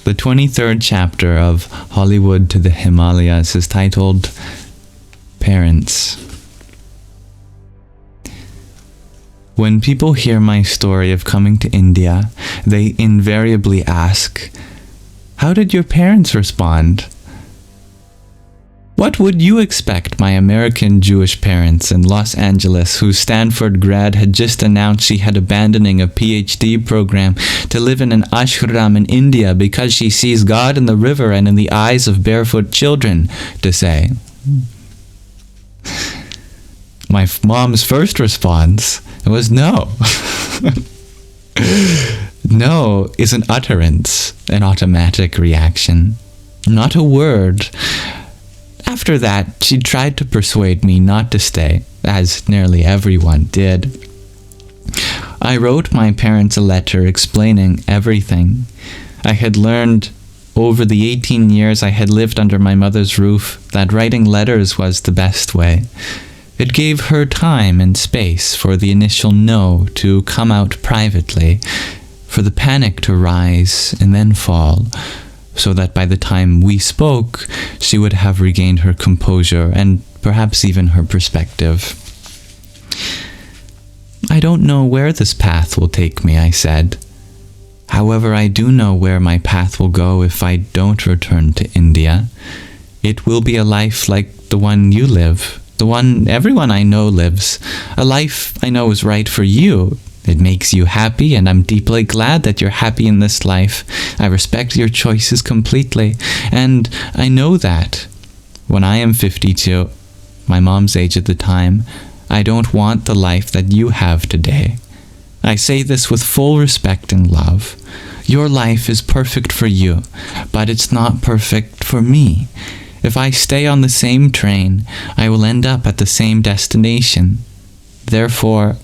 The 23rd chapter of Hollywood to the Himalayas is titled Parents. When people hear my story of coming to India, they invariably ask, "How did your parents respond?" What would you expect my American Jewish parents in Los Angeles, whose Stanford grad had just announced she had abandoning a PhD program to live in an ashram in India because she sees God in the river and in the eyes of barefoot children, to say? My mom's first response was no. No is an utterance, an automatic reaction, not a word. After that, she tried to persuade me not to stay, as nearly everyone did. I wrote my parents a letter explaining everything. I had learned over the 18 years I had lived under my mother's roof that writing letters was the best way. It gave her time and space for the initial no to come out privately, for the panic to rise and then fall, so that by the time we spoke, she would have regained her composure and perhaps even her perspective. I don't know where this path will take me, I said. However, I do know where my path will go if I don't return to India. It will be a life like the one you live, the one everyone I know lives, a life I know is right for you. It makes you happy, and I'm deeply glad that you're happy in this life. I respect your choices completely, and I know that when I am 52, my mom's age at the time, I don't want the life that you have today. I say this with full respect and love. Your life is perfect for you, but it's not perfect for me. If I stay on the same train, I will end up at the same destination. Therefore,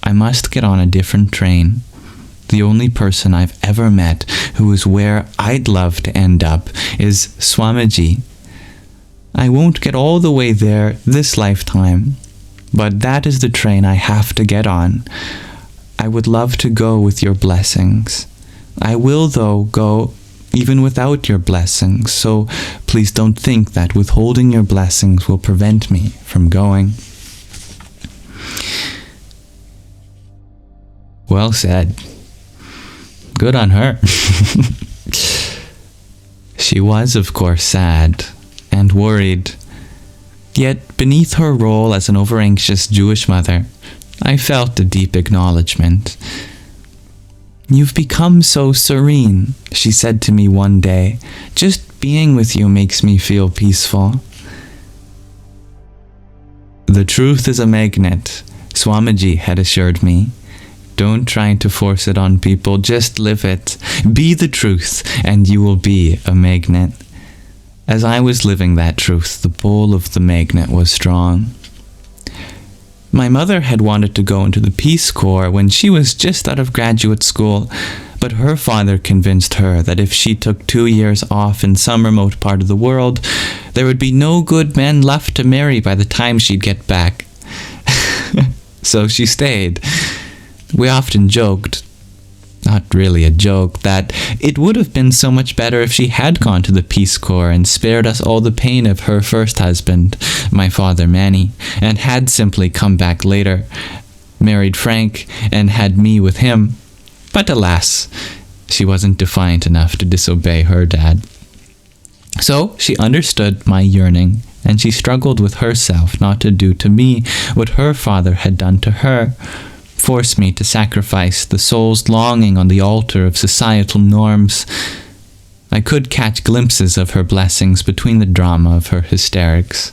I must get on a different train. The only person I've ever met who is where I'd love to end up is Swamiji. I won't get all the way there this lifetime, but that is the train I have to get on. I would love to go with your blessings. I will, though, go even without your blessings, so please don't think that withholding your blessings will prevent me from going. Well said. Good on her. She was, of course, sad and worried. Yet, beneath her role as an over-anxious Jewish mother, I felt a deep acknowledgement. "You've become so serene," she said to me one day. "Just being with you makes me feel peaceful." The truth is a magnet, Swamiji had assured me. Don't try to force it on people, just live it. Be the truth, and you will be a magnet. As I was living that truth, the pull of the magnet was strong. My mother had wanted to go into the Peace Corps when she was just out of graduate school, but her father convinced her that if she took 2 years off in some remote part of the world, there would be no good men left to marry by the time she'd get back. So she stayed. We often joked, not really a joke, that it would have been so much better if she had gone to the Peace Corps and spared us all the pain of her first husband, my father Manny, and had simply come back later, married Frank, and had me with him. But alas, she wasn't defiant enough to disobey her dad. So she understood my yearning, and she struggled with herself not to do to me what her father had done to her. Forced me to sacrifice the soul's longing on the altar of societal norms. I could catch glimpses of her blessings between the drama of her hysterics.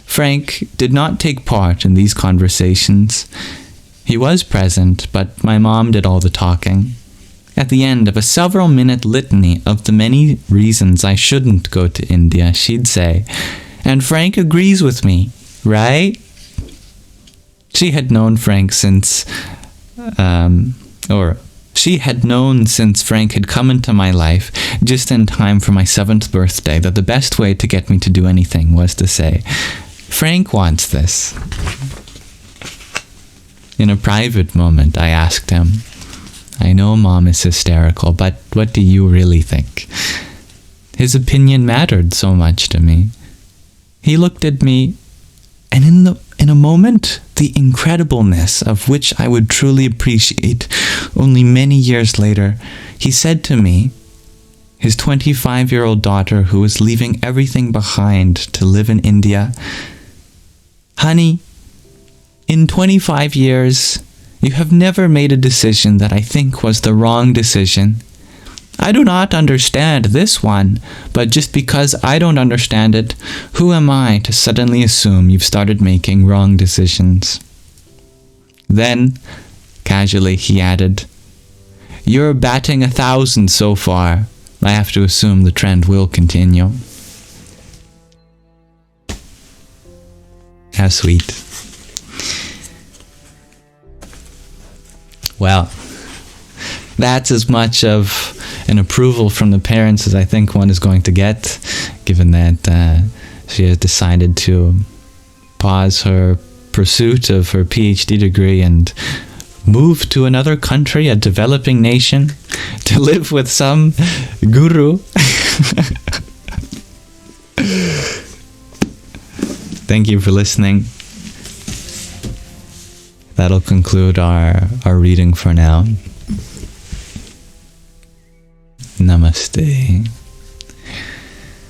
Frank did not take part in these conversations. He was present, but my mom did all the talking. At the end of a several-minute litany of the many reasons I shouldn't go to India, she'd say, "And Frank agrees with me, right?" She had known Frank since Frank had come into my life just in time for my 7th birthday, that the best way to get me to do anything was to say, "Frank wants this." In a private moment, I asked him, I know Mom is hysterical, but what do you really think? His opinion mattered so much to me. He looked at me, and in a moment, the incredibleness of which I would truly appreciate only many years later, he said to me, his 25-year-old daughter who was leaving everything behind to live in India, "Honey, in 25 years, you have never made a decision that I think was the wrong decision. I do not understand this one, but just because I don't understand it, who am I to suddenly assume you've started making wrong decisions?" Then, casually, he added, "You're batting 1,000 so far. I have to assume the trend will continue." How sweet. Well, that's as much of an approval from the parents as I think one is going to get, given that she has decided to pause her pursuit of her PhD degree and move to another country, a developing nation, to live with some guru. Thank you for listening. That'll conclude our reading for now. Namaste.